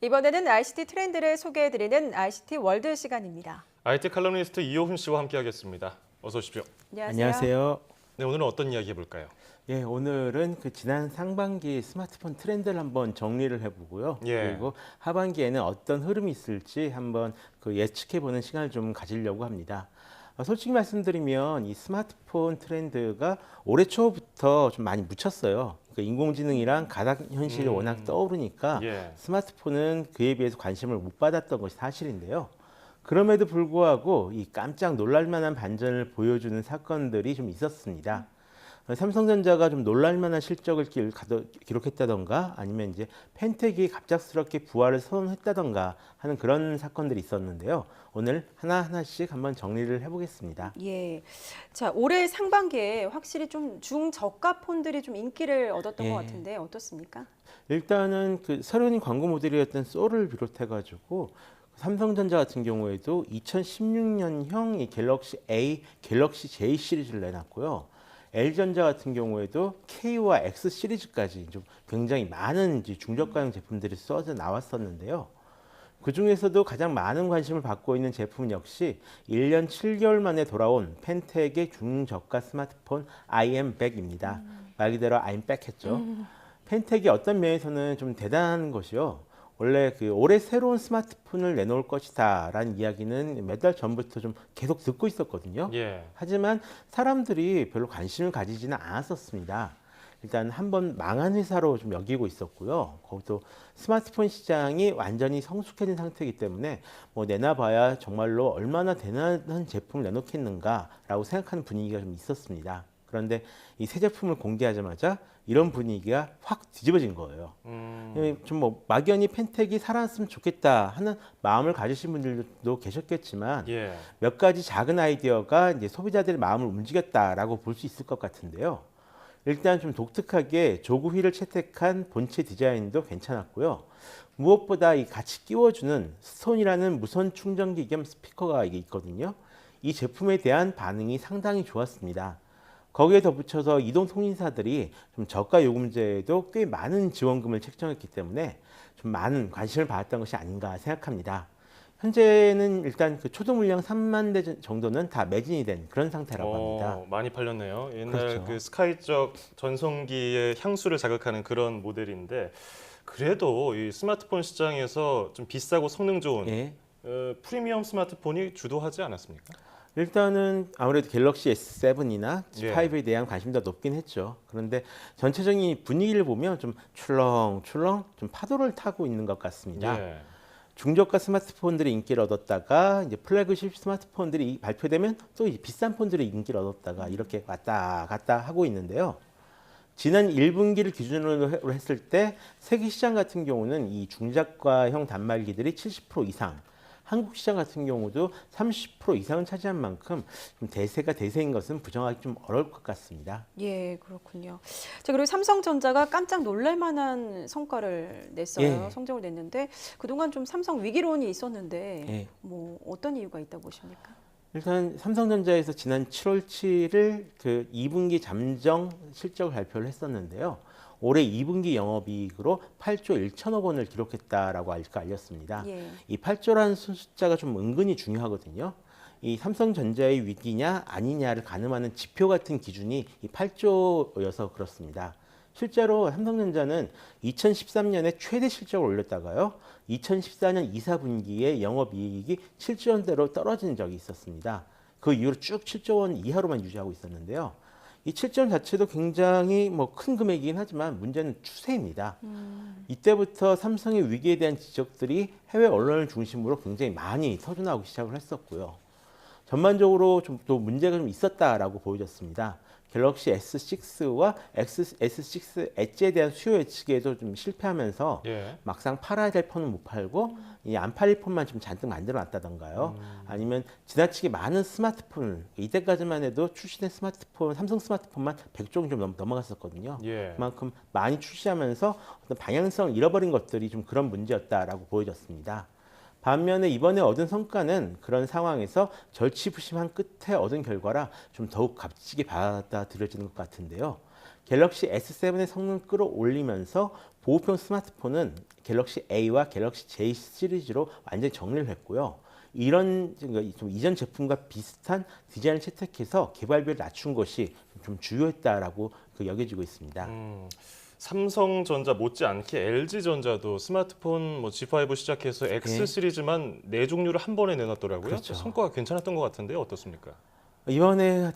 이번에는 ICT 트렌드를 소개해드리는 ICT 월드 시간입니다. IT 칼럼니스트 이호훈 씨와 함께하겠습니다. 어서 오십시오. 안녕하세요. 네, 오늘은 어떤 이야기 해볼까요? 예, 오늘은 지난 상반기 스마트폰 트렌드를 한번 정리를 해보고요. 예. 그리고 하반기에는 어떤 흐름이 있을지 한번 예측해보는 시간을 좀 가지려고 합니다. 솔직히 말씀드리면 이 스마트폰 트렌드가 올해 초부터 좀 많이 묻혔어요. 그러니까 인공지능이랑 가상현실이 워낙 떠오르니까 예. 스마트폰은 그에 비해서 관심을 못 받았던 것이 사실인데요. 그럼에도 불구하고 이 깜짝 놀랄만한 반전을 보여주는 사건들이 좀 있었습니다. 삼성전자가 좀 놀랄만한 실적을 기록했다던가 아니면 이제 펜텍이 갑작스럽게 부활을 선언했다던가 하는 그런 사건들이 있었는데요. 오늘 하나하나씩 한번 정리를 해보겠습니다. 예. 자, 올해 상반기에 확실히 좀 중저가 폰들이 좀 인기를 얻었던 것 같은데 어떻습니까? 일단은 새로운 광고 모델이었던 소를 비롯해가지고 삼성전자 같은 경우에도 2016년형 이 갤럭시 A, 갤럭시 J 시리즈를 내놨고요. L전자 같은 경우에도 K와 X 시리즈까지 좀 굉장히 많은 이제 중저가형 제품들이 쏟아져 나왔었는데요. 그 중에서도 가장 많은 관심을 받고 있는 제품 역시 1년 7개월 만에 돌아온 펜텍의 중저가 스마트폰 IM100입니다. 말 그대로 I'm back 했죠. 펜텍이 어떤 면에서는 좀 대단한 것이요. 원래 올해 새로운 스마트폰을 내놓을 것이다라는 이야기는 몇 달 전부터 좀 계속 듣고 있었거든요. 예. 하지만 사람들이 별로 관심을 가지지는 않았었습니다. 일단 한번 망한 회사로 좀 여기고 있었고요. 거기도 스마트폰 시장이 완전히 성숙해진 상태이기 때문에 뭐 내놔봐야 정말로 얼마나 대단한 제품을 내놓겠는가라고 생각하는 분위기가 좀 있었습니다. 그런데 이 새 제품을 공개하자마자 이런 분위기가 확 뒤집어진 거예요. 좀 뭐 막연히 펜텍이 살아났으면 좋겠다 하는 마음을 가지신 분들도 계셨겠지만 예. 몇 가지 작은 아이디어가 이제 소비자들의 마음을 움직였다라고 볼 수 있을 것 같은데요. 일단 좀 독특하게 조그 휠을 채택한 본체 디자인도 괜찮았고요. 무엇보다 이 같이 끼워주는 스톤이라는 무선 충전기 겸 스피커가 이게 있거든요. 이 제품에 대한 반응이 상당히 좋았습니다. 거기에 덧붙여서 이동 통신사들이 좀 저가 요금제에도 꽤 많은 지원금을 책정했기 때문에 좀 많은 관심을 받았던 것이 아닌가 생각합니다. 현재는 일단 초도 물량 3만 대 정도는 다 매진이 된 그런 상태라고 합니다. 많이 팔렸네요. 옛날 그렇죠. 그 스카이적 전송기의 향수를 자극하는 그런 모델인데 그래도 이 스마트폰 시장에서 좀 비싸고 성능 좋은 예. 프리미엄 스마트폰이 주도하지 않았습니까? 일단은 아무래도 갤럭시 S7이나 예. G5에 대한 관심이 더 높긴 했죠. 그런데 전체적인 분위기를 보면 좀 출렁출렁 좀 파도를 타고 있는 것 같습니다. 예. 중저가 스마트폰들이 인기를 얻었다가 이제 플래그십 스마트폰들이 발표되면 또 이 비싼 폰들이 인기를 얻었다가 이렇게 왔다 갔다 하고 있는데요. 지난 1분기를 기준으로 했을 때 세계 시장 같은 경우는 이 중저가형 단말기들이 70% 이상, 한국 시장 같은 경우도 30% 이상을 차지한 만큼 좀 대세가 대세인 것은 부정하기 좀 어려울 것 같습니다. 예, 그렇군요. 자, 그리고 삼성전자가 깜짝 놀랄 만한 성과를 냈어요. 예. 성적을 냈는데 그동안 좀 삼성 위기론이 있었는데 예. 뭐 어떤 이유가 있다고 보십니까? 일단 삼성전자에서 지난 7월 7일 2분기 잠정 실적을 발표를 했었는데요. 올해 2분기 영업이익으로 8조 1천억 원을 기록했다라고 알렸습니다. 예. 이 8조라는 숫자가 좀 은근히 중요하거든요. 이 삼성전자의 위기냐 아니냐를 가늠하는 지표 같은 기준이 이 8조여서 그렇습니다. 실제로 삼성전자는 2013년에 최대 실적을 올렸다가요. 2014년 2, 4분기에 영업이익이 7조 원대로 떨어진 적이 있었습니다. 그 이후로 쭉 7조 원 이하로만 유지하고 있었는데요. 이 7조 원 자체도 굉장히 큰 금액이긴 하지만 문제는 추세입니다. 이때부터 삼성의 위기에 대한 지적들이 해외 언론을 중심으로 굉장히 많이 터져나오기 시작을 했었고요. 전반적으로 좀 또 문제가 좀 있었다라고 보여졌습니다. 갤럭시 S6와 S6 엣지에 대한 수요 예측에도 좀 실패하면서 예. 막상 팔아야 될 폰은 못 팔고 이 안 팔릴 폰만 좀 잔뜩 만들어 놨다던가요. 아니면 지나치게 많은 스마트폰, 이때까지만 해도 출시된 스마트폰, 삼성 스마트폰만 100종 좀 넘어갔었거든요. 예. 그만큼 많이 출시하면서 어떤 방향성을 잃어버린 것들이 좀 그런 문제였다라고 보여졌습니다. 반면에 이번에 얻은 성과는 그런 상황에서 절치부심한 끝에 얻은 결과라 좀 더욱 값지게 받아들여지는 것 같은데요. 갤럭시 S7의 성능 끌어올리면서 보호용 스마트폰은 갤럭시 A와 갤럭시 J 시리즈로 완전히 정리를 했고요. 이런 좀 이전 제품과 비슷한 디자인을 채택해서 개발비를 낮춘 것이 좀 주요했다라고 여겨지고 있습니다. 삼성전자 못지않게 LG전자도 스마트폰 뭐 G5 시작해서 X 네. 시리즈만 4종류를 한 번에 내놨더라고요. 그렇죠. 성과가 괜찮았던 것 같은데요. 어떻습니까? 이번에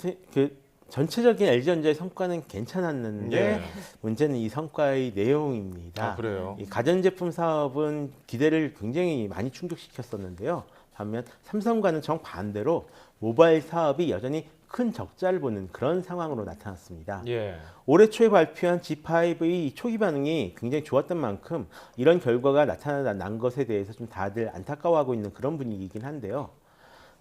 전체적인 LG전자의 성과는 괜찮았는데 예. 문제는 이 성과의 내용입니다. 아, 그래요? 이 가전제품 사업은 기대를 굉장히 많이 충족시켰었는데요. 반면 삼성과는 정반대로 모바일 사업이 여전히 큰 적자를 보는 그런 상황으로 나타났습니다. 예. 올해 초에 발표한 G5의 초기 반응이 굉장히 좋았던 만큼 이런 결과가 나타난 것에 대해서 좀 다들 안타까워하고 있는 그런 분위기이긴 한데요.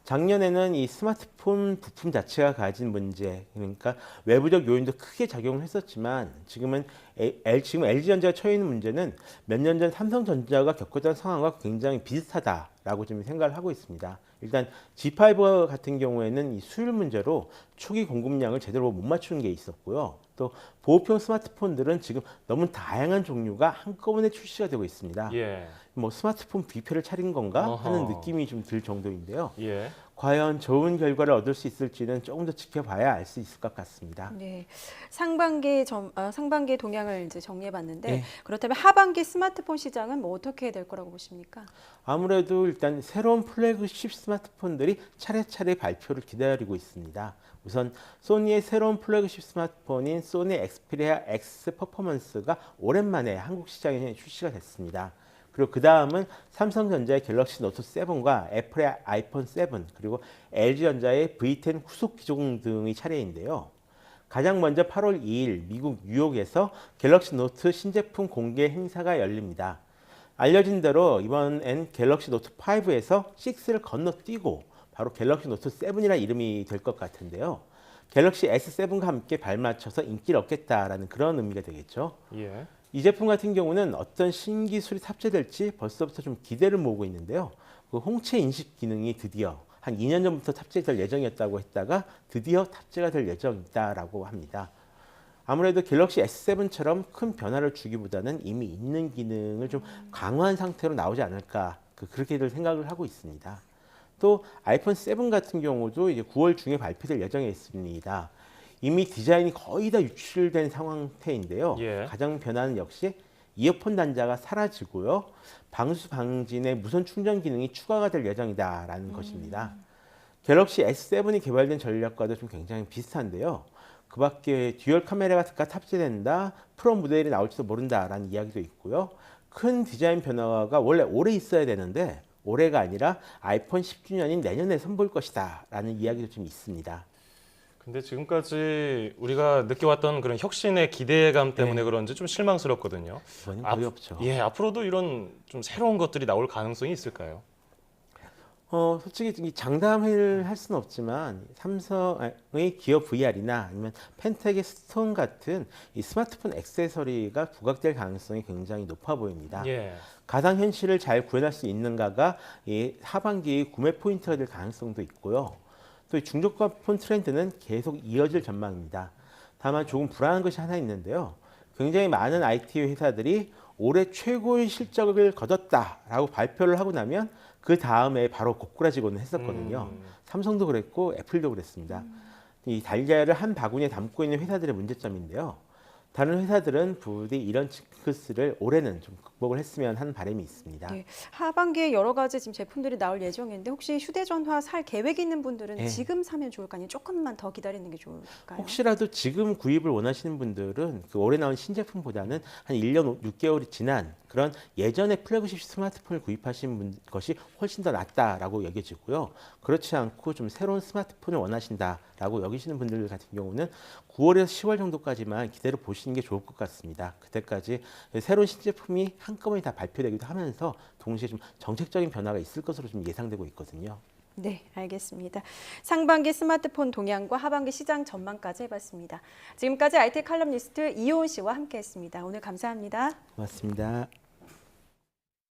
작년에는 이 스마트폰 부품 자체가 가진 문제, 그러니까 외부적 요인도 크게 작용을 했었지만 지금 LG전자가 처해 있는 문제는 몇 년 전 삼성전자가 겪었던 상황과 굉장히 비슷하다라고 좀 생각을 하고 있습니다. 일단 G5 같은 경우에는 이 수율 문제로 초기 공급량을 제대로 못 맞추는 게 있었고요. 또 보호용 스마트폰들은 지금 너무 다양한 종류가 한꺼번에 출시가 되고 있습니다. 예. 뭐 스마트폰 뷔페를 차린 건가 하는 어허. 느낌이 좀 들 정도인데요. 예. 과연 좋은 결과를 얻을 수 있을지는 조금 더 지켜봐야 알 수 있을 것 같습니다. 네, 상반기 동향을 이제 정리해봤는데 네. 그렇다면 하반기 스마트폰 시장은 뭐 어떻게 될 거라고 보십니까? 아무래도 일단 새로운 플래그십 스마트폰들이 차례차례 발표를 기다리고 있습니다. 우선 소니의 새로운 플래그십 스마트폰인 소니 엑스피리아 X 퍼포먼스가 오랜만에 한국 시장에 출시가 됐습니다. 그리고 그 다음은 삼성전자의 갤럭시 노트 7과 애플의 아이폰 7 그리고 LG전자의 V10 후속 기종 등의 차례인데요. 가장 먼저 8월 2일 미국 뉴욕에서 갤럭시 노트 신제품 공개 행사가 열립니다. 알려진 대로 이번엔 갤럭시 노트 5에서 6를 건너뛰고 바로 갤럭시 노트 7이라는 이름이 될 것 같은데요. 갤럭시 S7과 함께 발맞춰서 인기를 얻겠다라는 그런 의미가 되겠죠. 예. 이 제품 같은 경우는 어떤 신기술이 탑재될지 벌써부터 좀 기대를 모으고 있는데요. 그 홍채 인식 기능이 드디어 한 2년 전부터 탑재될 예정이었다고 했다가 드디어 탑재가 될 예정이다라고 합니다. 아무래도 갤럭시 S7처럼 큰 변화를 주기보다는 이미 있는 기능을 좀 강화한 상태로 나오지 않을까 그렇게들 생각을 하고 있습니다. 또 아이폰 7 같은 경우도 이제 9월 중에 발표될 예정에 있습니다. 이미 디자인이 거의 다 유출된 상태인데요. 예. 가장 변화는 역시 이어폰 단자가 사라지고요. 방수 방진의 무선 충전 기능이 추가가 될 예정이다라는 것입니다. 갤럭시 S7이 개발된 전략과도 좀 굉장히 비슷한데요. 그 밖에 듀얼 카메라가 탑재된다, 프로 모델이 나올지도 모른다라는 이야기도 있고요. 큰 디자인 변화가 원래 올해 있어야 되는데 올해가 아니라 아이폰 10주년인 내년에 선보일 것이다라는 이야기도 좀 있습니다. 근데 지금까지 우리가 느껴왔던 그런 혁신의 기대감 때문에 네. 그런지 좀 실망스럽거든요. 이번엔 거의 없죠. 예, 앞으로도 이런 좀 새로운 것들이 나올 가능성이 있을까요? 솔직히 장담을 할 수는 없지만 삼성의 기어 VR이나 아니면 펜텍의 스톤 같은 이 스마트폰 액세서리가 부각될 가능성이 굉장히 높아 보입니다. 예. 가상현실을 잘 구현할 수 있는가가 이 하반기 구매 포인트가 될 가능성도 있고요. 또 중저가 폰 트렌드는 계속 이어질 전망입니다. 다만 조금 불안한 것이 하나 있는데요. 굉장히 많은 IT 회사들이 올해 최고의 실적을 거뒀다라고 발표를 하고 나면 그 다음에 바로 고꾸라지고는 했었거든요. 삼성도 그랬고 애플도 그랬습니다. 이 달걀을 한 바구니에 담고 있는 회사들의 문제점인데요. 다른 회사들은 부디 이런 징크스를 올해는 좀 극복을 했으면 하는 바람이 있습니다. 네, 하반기에 여러 가지 지금 제품들이 나올 예정인데 혹시 휴대전화 살 계획 있는 분들은 네. 지금 사면 좋을까요? 아니면 조금만 더 기다리는 게 좋을까요? 혹시라도 지금 구입을 원하시는 분들은 그 올해 나온 신제품보다는 한 1년 6개월이 지난 그런 예전에 플래그십 스마트폰을 구입하신 것이 훨씬 더 낫다라고 여겨지고요. 그렇지 않고 좀 새로운 스마트폰을 원하신다라고 여기시는 분들 같은 경우는 9월에서 10월 정도까지만 기다려 보시는 게 좋을 것 같습니다. 그때까지 새로운 신제품이 한꺼번에 다 발표되기도 하면서 동시에 좀 정책적인 변화가 있을 것으로 좀 예상되고 있거든요. 네, 알겠습니다. 상반기 스마트폰 동향과 하반기 시장 전망까지 해봤습니다. 지금까지 IT 칼럼니스트 이효은 씨와 함께했습니다. 오늘 감사합니다. 고맙습니다.